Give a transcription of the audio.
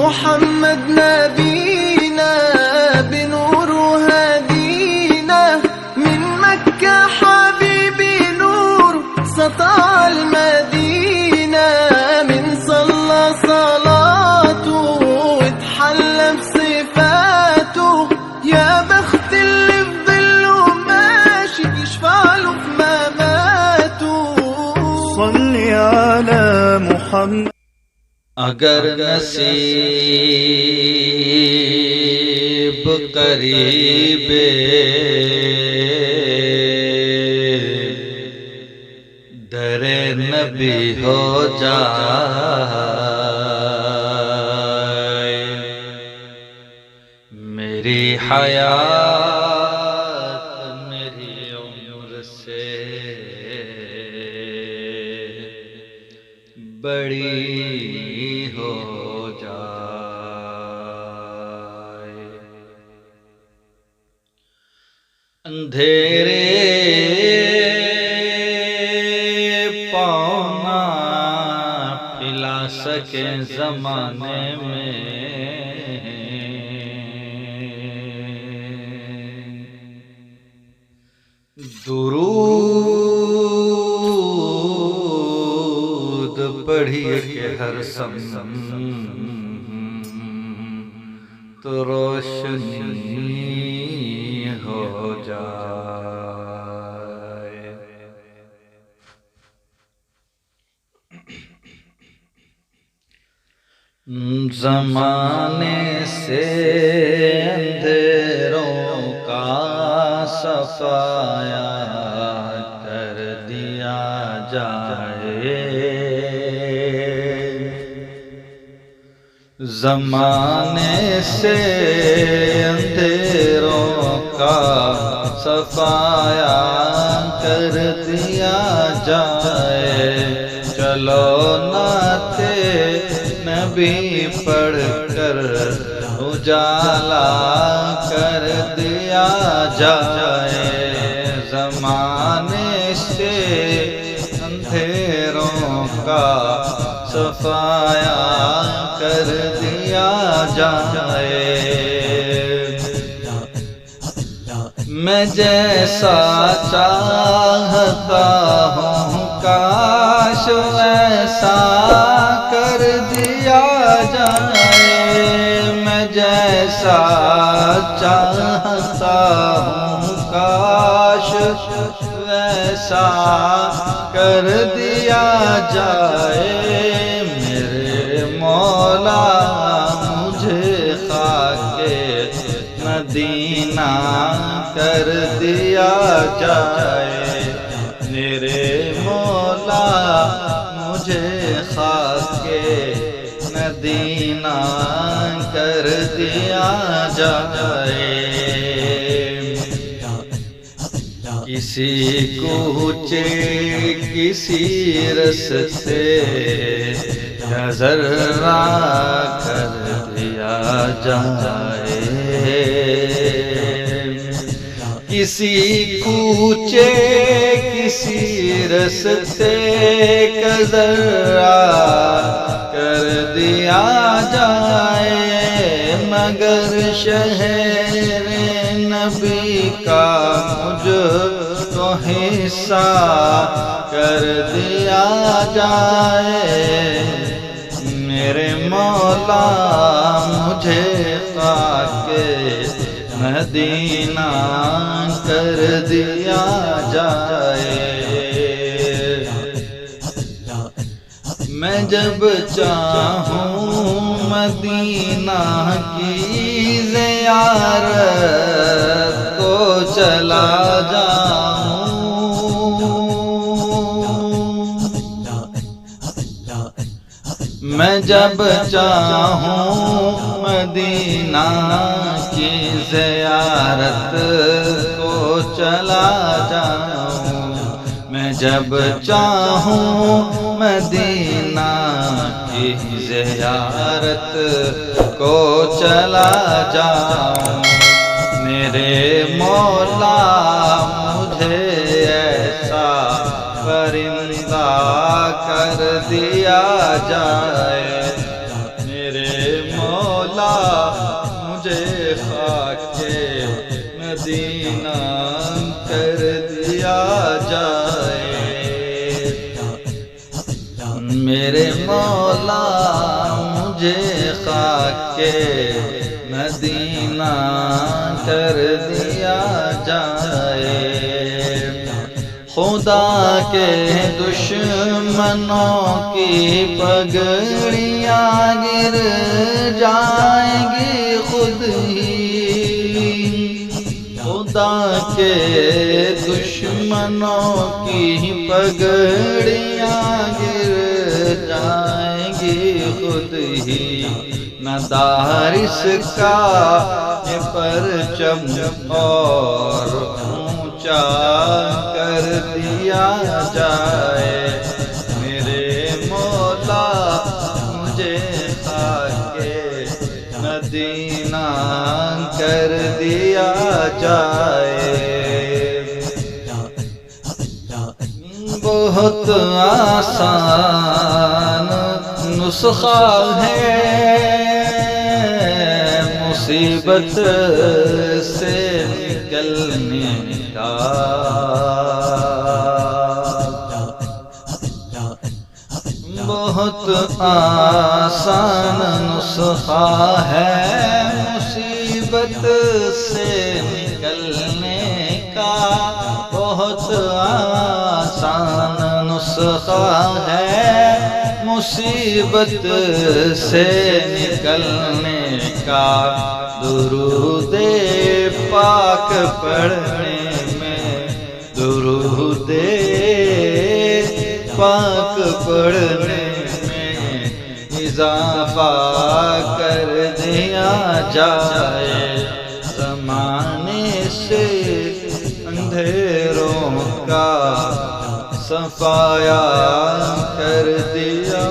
محمد نبينا بنور هدينا من مكة حبيبي نور سطع المدينة من صلى صلاته واتحلى بصفاته يا بخت اللي في ظله ماشي يشفع له في مماته صل على محمد. اگر نصیب قریب در نبی ہو جائے میری حیات میری عمر سے بڑی ہو جائے اندھیرے پاؤں نہ پھیلا سکے زمانے میں درود پڑھیے کہ ہر سم تو روشنی ہو جائے. زمانے سے اندھیروں کا صفایا کر دیا جائے. زمانے سے اندھیروں کا صفایا کر دیا جائے. چلو نعت نبی پڑھ کر اجالا کر دیا جائے. زمانے سے اندھیروں کا صفایا کر دیا جائے. میں جیسا چاہتا ہوں کاش ویسا کر دیا جائے. میں جیسا چاہتا ہوں کاش ویسا کر دیا جائے. میرے مولا مجھے خاک مدینہ کر دیا جائے. میرے مولا مجھے خاک مدینہ کر دیا جائے. کسی کوچے کسی رستے نظر کر دیا جائے. کسی کوچے کسی رستے نظر کر دیا جائے. مگر شہر نبی کا مجھ کو حصہ کر دیا جائے. میرے مولا مجھے خاک مدینہ کر دیا جائے. میں جب چاہوں مدینہ کی زیارت کو چلا جاؤں. میں جب چاہوں مدینہ کی زیارت کو چلا جاؤں. میں جب چاہوں مدینہ کی زیارت کو چلا جاؤں. میرے مولا مجھے ایسا پرندہ کر دیا جائے. میرے مولا مولا مجھے خاک مدینہ کر دیا جائے، میرے مولا مجھے خاک مدینہ کر دیا جائے، خدا کے دشمنوں کی پگڑیاں گر جائیں گی خود ہی، خدا کے دشمنوں کی پگڑیاں گر جائیں گی خود ہی، مدارس کا یہ پرچم اور اونچا کر دیا جائے، میرے مولا مجھے خاک مدینہ کر دیا جائے، بہت آسان نسخہ ہے مصیبت سے نکلنے کا، بہت آسان نسخہ ہے مصیبت سے نکلنے کا، بہت آسان نسخہ ہے مصیبت سے نکلنے کا، درود پاک پڑھنے میں، درود پاک پڑھنے میں اضافہ کر دیا جائے، زمانے سے اندھیروں کا صفایا کر دیا